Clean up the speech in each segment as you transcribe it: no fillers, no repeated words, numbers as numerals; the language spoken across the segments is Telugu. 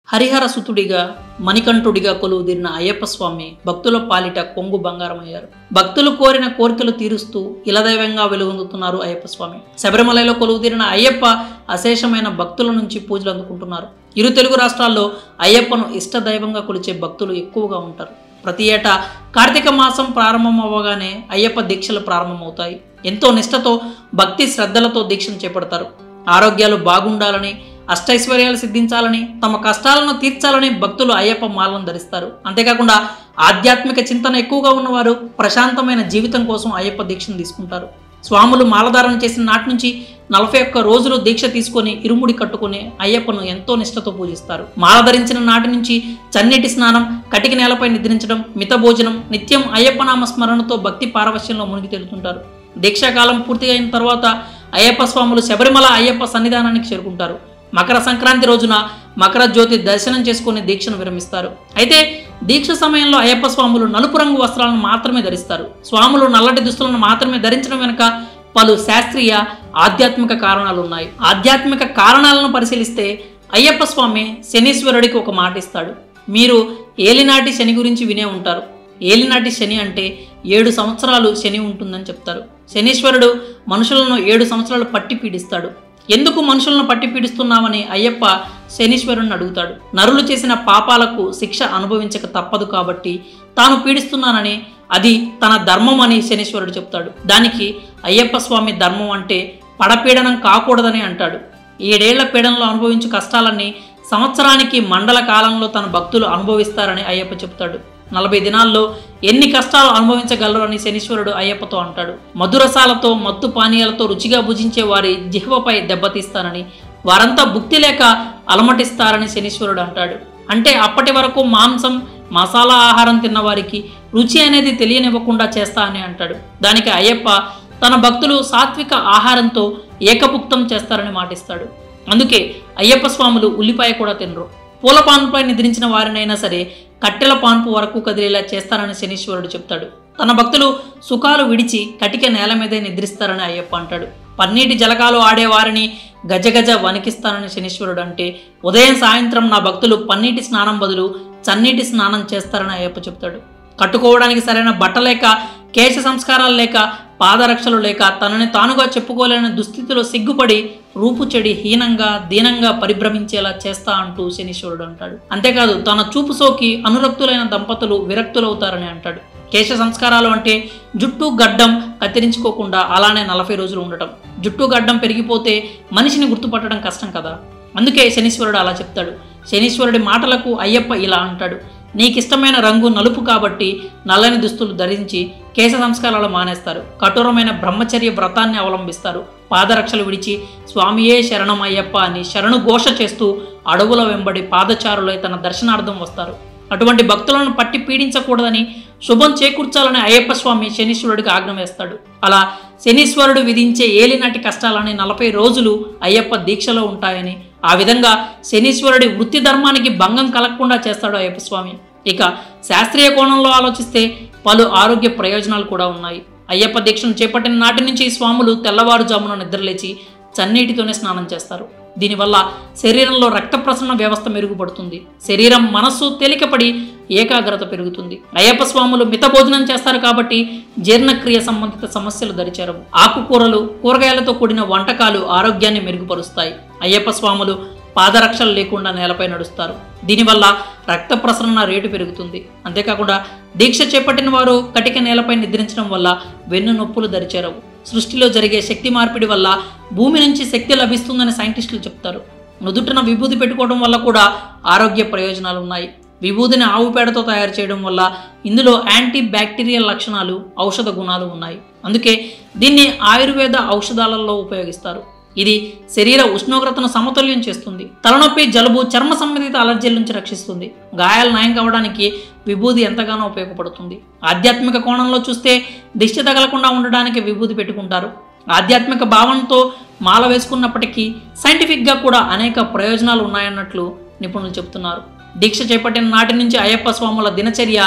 హరిహర సుతుడిగా మణికంఠుడిగా కొలువుదీరిన అయ్యప్ప స్వామి భక్తుల పాలిట కొంగు బంగారమయ్యారు. భక్తులు కోరిన కోరికలు తీరుస్తూ ఇలదైవంగా వెలుగొందుతున్నారు అయ్యప్ప స్వామి. శబరిమలలో కొలువుదీరిన అయ్యప్ప అశేషమైన భక్తుల నుంచి పూజలు అందుకుంటున్నారు. ఇరు తెలుగు రాష్ట్రాల్లో అయ్యప్పను ఇష్టదైవంగా కొలిచే భక్తులు ఎక్కువగా ఉంటారు. ప్రతి ఏటా కార్తీక మాసం ప్రారంభం అవ్వగానే అయ్యప్ప దీక్షలు ప్రారంభమవుతాయి. ఎంతో నిష్ఠతో భక్తి శ్రద్ధలతో దీక్షను చేపడతారు. ఆరోగ్యాలు బాగుండాలని, అష్టైశ్వర్యాలు సిద్ధించాలని, తమ కష్టాలను తీర్చాలని భక్తులు అయ్యప్ప మాలను ధరిస్తారు. అంతేకాకుండా ఆధ్యాత్మిక చింతన ఎక్కువగా ఉన్నవారు ప్రశాంతమైన జీవితం కోసం అయ్యప్ప దీక్షను తీసుకుంటారు. స్వాములు మాలధారణ చేసిన నాటి నుంచి 41 రోజులు దీక్ష తీసుకొని ఇరుముడి కట్టుకుని అయ్యప్పను ఎంతో నిష్ఠతో పూజిస్తారు. మాల ధరించిన నాటి నుంచి చన్నీటి స్నానం, కటిక నేలపై నిద్రించడం, మిత భోజనం, నిత్యం అయ్యప్ప నామ స్మరణతో భక్తి పారవశ్యంలో మునిగి తేలుతుంటారు. దీక్షాకాలం పూర్తి అయిన తర్వాత అయ్యప్ప స్వాములు శబరిమల అయ్యప్ప సన్నిధానానికి చేరుకుంటారు. మకర సంక్రాంతి రోజున మకర జ్యోతి దర్శనం చేసుకుని దీక్షను విరమిస్తారు. అయితే దీక్ష సమయంలో అయ్యప్ప స్వాములు నలుపు రంగు వస్త్రాలను మాత్రమే ధరిస్తారు. స్వాములు నల్లటి దుస్తులను మాత్రమే ధరించడం వెనుక పలు శాస్త్రీయ ఆధ్యాత్మిక కారణాలు ఉన్నాయి. ఆధ్యాత్మిక కారణాలను పరిశీలిస్తే అయ్యప్ప స్వామి శనీశ్వరుడికి ఒక మాట ఇస్తాడు. మీరు ఏలినాటి శని గురించి వినే ఉంటారు. ఏలినాటి శని అంటే 7 సంవత్సరాలు శని ఉంటుందని చెప్తారు. శనీశ్వరుడు మనుషులను 7 సంవత్సరాలు పట్టి పీడిస్తాడు. ఎందుకు మనుషులను పట్టి పీడిస్తున్నామని అయ్యప్ప శనీశ్వరుణ్ణి అడుగుతాడు. నరులు చేసిన పాపాలకు శిక్ష అనుభవించక తప్పదు కాబట్టి తాను పీడిస్తున్నానని, అది తన ధర్మం అని శనీశ్వరుడు చెప్తాడు. దానికి అయ్యప్ప స్వామి ధర్మం అంటే పడపీడనం కాకూడదని అంటాడు. 7 ఏళ్ల పీడనలో అనుభవించు కష్టాలన్నీ సంవత్సరానికి మండల కాలంలో తన భక్తులు అనుభవిస్తారని అయ్యప్ప చెప్తాడు. 40 దినాల్లో ఎన్ని కష్టాలు అనుభవించగలరు అని శనీశ్వరుడు అయ్యప్పతో అంటాడు. మధురసాలతో, మత్తు పానీయాలతో రుచిగా భుజించే వారి జిహ్వపై దెబ్బతీస్తానని, వారంతా భుక్తి లేక అలమటిస్తారని శనీశ్వరుడు అంటాడు. అంటే అప్పటి వరకు మాంసం, మసాలా ఆహారం తిన్నవారికి రుచి అనేది తెలియనివ్వకుండా చేస్తా అని అంటాడు. దానికి అయ్యప్ప తన భక్తులు సాత్విక ఆహారంతో ఏకపుక్తం చేస్తారని మాటిస్తాడు. అందుకే అయ్యప్ప స్వాములు ఉల్లిపాయ కూడా తినరు. పూల పాన్పుపై నిద్రించిన వారినైనా సరే కట్టెల పాన్పు వరకు కదిలేలా చేస్తారని శనీశ్వరుడు చెప్తాడు. తన భక్తులు సుఖాలు విడిచి కటిక నేల మీదే నిద్రిస్తారని అయ్యప్ప అంటాడు. పన్నీటి జలకాలు ఆడేవారిని గజగజ వణికిస్తానని శనీశ్వరుడు అంటే, ఉదయం సాయంత్రం నా భక్తులు పన్నీటి స్నానం బదులు చన్నీటి స్నానం చేస్తారని అయ్యప్ప చెప్తాడు. కట్టుకోవడానికి సరైన బట్ట లేక, కేశ సంస్కారాలు లేక, పాదరక్షలు లేక, తనని తానుగా చెప్పుకోలేని దుస్థితిలో సిగ్గుపడి రూపు చెడి హీనంగా, దీనంగా పరిభ్రమించేలా చేస్తా అంటూ శనీశ్వరుడు అంటాడు. అంతేకాదు తన చూపు సోకి అనురక్తులైన దంపతులు విరక్తులవుతారని అంటాడు. కేశ సంస్కారాలు అంటే జుట్టు గడ్డం కత్తిరించుకోకుండా అలానే 40 రోజులు ఉండటం. జుట్టు గడ్డం పెరిగిపోతే మనిషిని గుర్తుపట్టడం కష్టం కదా. అందుకే శనీశ్వరుడు అలా చెప్తాడు. శనీశ్వరుడి మాటలకు అయ్యప్ప ఇలా అంటాడు. నీకిష్టమైన రంగు నలుపు కాబట్టి నల్లని దుస్తులు ధరించి కేశ సంస్కారాలు మానేస్తారు. కఠోరమైన బ్రహ్మచర్య వ్రతాన్ని అవలంబిస్తారు. పాదరక్షలు విడిచి స్వామియే శరణం అయ్యప్ప అని శరణు ఘోష చేస్తూ అడవుల వెంబడి పాదచారులై తన దర్శనార్థం వస్తారు. అటువంటి భక్తులను పట్టి పీడించకూడదని, శుభం చేకూర్చాలని అయ్యప్ప స్వామి శనీశ్వరుడికి ఆజ్ఞ వేస్తాడు. అలా శనీశ్వరుడు విధించే ఏలినాటి కష్టాలని 40 రోజులు అయ్యప్ప దీక్షలో ఉంటాయని, ఆ విధంగా శనీశ్వరుడి వృత్తి ధర్మానికి భంగం కలగకుండా చేస్తాడు అయ్యప్ప స్వామి. ఇక శాస్త్రీయ కోణంలో ఆలోచిస్తే పలు ఆరోగ్య ప్రయోజనాలు కూడా ఉన్నాయి. అయ్యప్ప దీక్షను చేపట్టిన నాటి నుంచి స్వాములు తెల్లవారుజామున నిద్రలేచి చన్నీటితోనే స్నానం చేస్తారు. దీనివల్ల శరీరంలో రక్త ప్రసరణ వ్యవస్థ మెరుగుపడుతుంది. శరీరం, మనస్సు తేలికపడి ఏకాగ్రత పెరుగుతుంది. అయ్యప్ప స్వాములు మిత భోజనం చేస్తారు కాబట్టి జీర్ణక్రియ సంబంధిత సమస్యలు దరిచేరవు. ఆకుకూరలు, కూరగాయలతో కూడిన వంటకాలు ఆరోగ్యాన్ని మెరుగుపరుస్తాయి. అయ్యప్ప స్వాములు పాదరక్షలు లేకుండా నేలపై నడుస్తారు. దీనివల్ల రక్త ప్రసరణ రేటు పెరుగుతుంది. అంతేకాకుండా దీక్ష చేపట్టిన వారు కటిక నేలపై నిద్రించడం వల్ల వెన్ను నొప్పులు దరిచేరవు. సృష్టిలో జరిగే శక్తి మార్పిడి వల్ల భూమి నుంచి శక్తి లభిస్తుందని సైంటిస్టులు చెప్తారు. నుదుటిన విభూది పెట్టుకోవడం వల్ల కూడా ఆరోగ్య ప్రయోజనాలు ఉన్నాయి. విభూదిని ఆవు పేడతో తయారు చేయడం వల్ల ఇందులో యాంటీ బ్యాక్టీరియల్ లక్షణాలు, ఔషధ గుణాలు ఉన్నాయి. అందుకే దీన్ని ఆయుర్వేద ఔషధాలలో ఉపయోగిస్తారు. ఇది శరీర ఉష్ణోగ్రతను సమతుల్యం చేస్తుంది. తలనొప్పి, జలుబు, చర్మ సంబంధిత అలర్జీల నుంచి రక్షిస్తుంది. గాయాలు నయం కావడానికి విభూది ఎంతగానో ఉపయోగపడుతుంది. ఆధ్యాత్మిక కోణంలో చూస్తే దిష్టి తగలకుండా ఉండడానికి విభూది పెట్టుకుంటారు. ఆధ్యాత్మిక భావనతో మాల వేసుకున్నప్పటికీ సైంటిఫిక్గా కూడా అనేక ప్రయోజనాలు ఉన్నాయన్నట్లు నిపుణులు చెబుతున్నారు. దీక్ష చేపట్టిన నాటి నుంచి అయ్యప్ప స్వాముల దినచర్య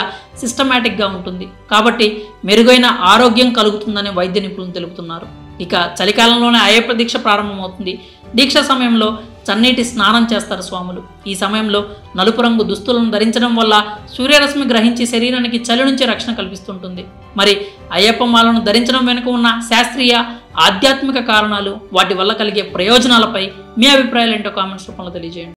సిస్టమేటిక్గా ఉంటుంది కాబట్టి మెరుగైన ఆరోగ్యం కలుగుతుందని వైద్య నిపుణులు తెలుపుతున్నారు. ఇక చలికాలంలోనే అయ్యప్ప దీక్ష ప్రారంభమవుతుంది. దీక్ష సమయంలో చన్నీటి స్నానం చేస్తారు స్వాములు. ఈ సమయంలో నలుపు రంగు దుస్తులను ధరించడం వల్ల సూర్యరశ్మి గ్రహించి శరీరానికి చలి నుంచి రక్షణ కల్పిస్తుంటుంది. మరి అయ్యప్ప మాలను ధరించడం వెనుక ఉన్న శాస్త్రీయ ఆధ్యాత్మిక కారణాలు, వాటి వల్ల కలిగే ప్రయోజనాలపై మీ అభిప్రాయాలు ఏంటో కామెంట్స్ రూపంలో తెలియజేయండి.